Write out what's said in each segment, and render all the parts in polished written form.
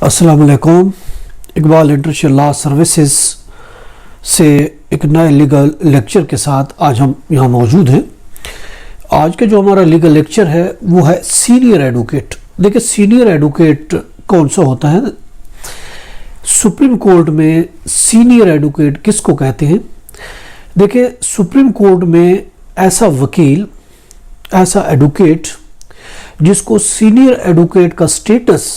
अस्सलाम वालेकुम। Iqbal international law services से एक नए लीगल लेक्चर के साथ आज हम यहाँ मौजूद हैं। आज का जो हमारा लीगल लेक्चर है वो है सीनियर एडवोकेट। देखिए, सीनियर एडवोकेट कौन सा होता है? सुप्रीम कोर्ट में सीनियर एडवोकेट किसको कहते हैं? देखिए, सुप्रीम कोर्ट में ऐसा वकील, ऐसा एडवोकेट जिसको सीनियर एडवोकेट का स्टेटस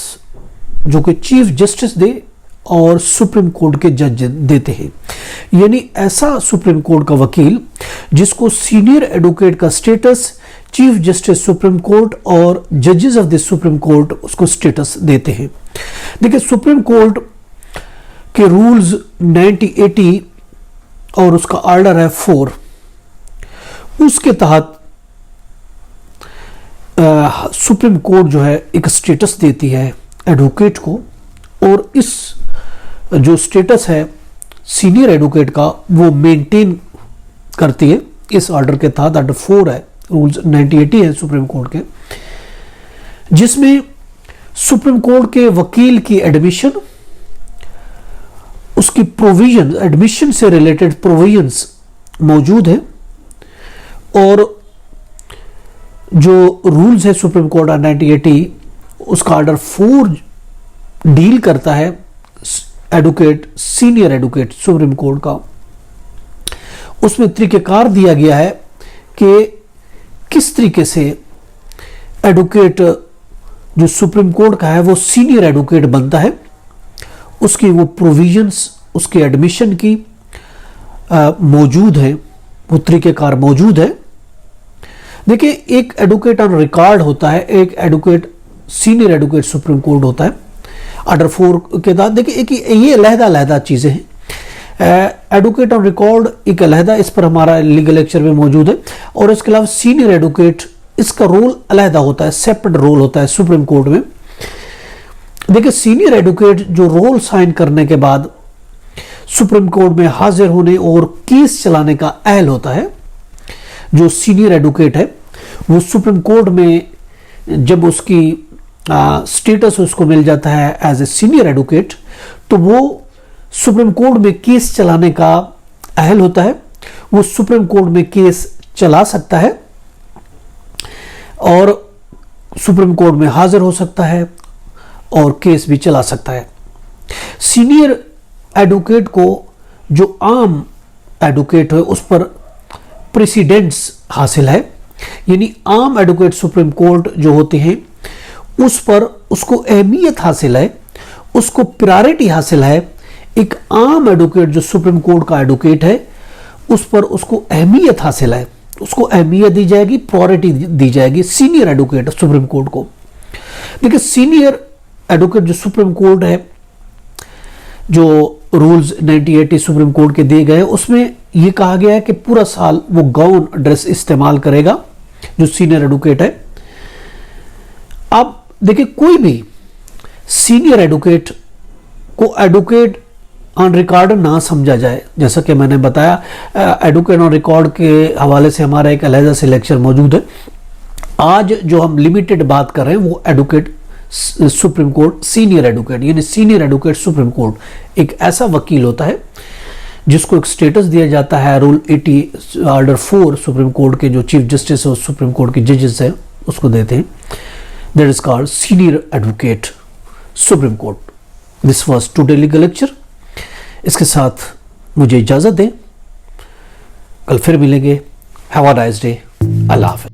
जो कि चीफ जस्टिस दे और सुप्रीम कोर्ट के जज देते हैं, यानी ऐसा सुप्रीम कोर्ट का वकील जिसको सीनियर एडवोकेट का status chief justice supreme court और जजेस ऑफ द सुप्रीम कोर्ट उसको स्टेटस देते हैं। देखिए, सुप्रीम कोर्ट के रूल्स 1980 और उसका ऑर्डर है 4, उसके तहत सुप्रीम कोर्ट जो है एक स्टेटस देती है एडवोकेट को, और इस जो स्टेटस है सीनियर एडवोकेट का वो मेंटेन करती है। इस ऑर्डर के तहत ऑर्डर 4 है, रूल्स 1980 है सुप्रीम कोर्ट के, जिसमें सुप्रीम कोर्ट के वकील की एडमिशन, उसकी प्रोविजन, एडमिशन से रिलेटेड प्रोविजंस मौजूद है, और जो रूल्स है सुप्रीम कोर्ट 1980 उसका ऑर्डर 4 डील करता है advocate, senior advocate supreme court का। उसमें तरीकेकार दिया गया है कि किस तरीके से एडवोकेट जो सुप्रीम कोर्ट का है वो सीनियर एडवोकेट बनता है, उसकी वो प्रोविजंस, उसके एडमिशन की मौजूद है, वो तरीकेकार मौजूद है। देखिए, एक एडवोकेट ऑन रिकॉर्ड होता है, एक advocate senior advocate supreme court होता है ऑर्डर 4 के तहत। देखिए, एक ये अलहदा चीजें हैं। एडवोकेट ऑन रिकॉर्ड एक अलहदा, इस पर हमारा लीगल लेक्चर में मौजूद है, और इसके अलावा सीनियर एडवोकेट, इसका रोल अलहदा होता है, सेपरेट रोल होता है सुप्रीम कोर्ट में। देखिए, सीनियर एडवोकेट जो रोल साइन करने के बाद सुप्रीम कोर्ट में हाजिर होने और केस चलाने का अहल होता है। जो सीनियर एडवोकेट है वो सुप्रीम कोर्ट में जब उसकी स्टेटस उसको मिल जाता है एज ए सीनियर एडवोकेट, तो वो सुप्रीम कोर्ट में केस चलाने का अहल होता है। वो सुप्रीम कोर्ट में केस चला सकता है और सुप्रीम कोर्ट में हाजिर हो सकता है और केस भी चला सकता है। सीनियर एडवोकेट को जो आम एडवोकेट है उस पर प्रेसिडेंट्स हासिल है, यानी आम एडवोकेट सुप्रीम कोर्ट जो होते हैं उस पर उसको अहमियत हासिल है, उसको प्रायोरिटी हासिल है। एक आम एडवोकेट जो सुप्रीम कोर्ट का एडवोकेट है उस पर उसको अहमियत हासिल है, उसको अहमियत दी जाएगी, प्रायोरिटी दी जाएगी सीनियर एडवोकेट सुप्रीम कोर्ट को। देखिए, सीनियर एडवोकेट जो सुप्रीम कोर्ट है, जो रूल्स 1980 सुप्रीम कोर्ट के दिए गए, उसमें यह कहा गया है कि पूरा साल वो गाउन ड्रेस इस्तेमाल करेगा जो सीनियर एडवोकेट है। अब देखिए, कोई भी सीनियर एडवोकेट को एडवोकेट ऑन रिकॉर्ड ना समझा जाए। जैसा कि मैंने बताया, एडवोकेट ऑन रिकॉर्ड के हवाले से हमारा एक अलहदा से लेक्चर मौजूद है। आज जो हम लिमिटेड बात कर रहे हैं वो advocate supreme court, senior advocate, यानी सीनियर एडवोकेट सुप्रीम कोर्ट एक ऐसा वकील होता है जिसको एक स्टेटस दिया जाता है रूल 80 ऑर्डर 4 सुप्रीम कोर्ट के जो चीफ जस्टिस और सुप्रीम कोर्ट के जजेस हैं उसको देते हैं। That is called senior advocate supreme court. This was today legal lecture. इसके साथ मुझे इजाजत दें, कल फिर मिलेंगे। Have a nice day. अल्लाह हाफ़िज़।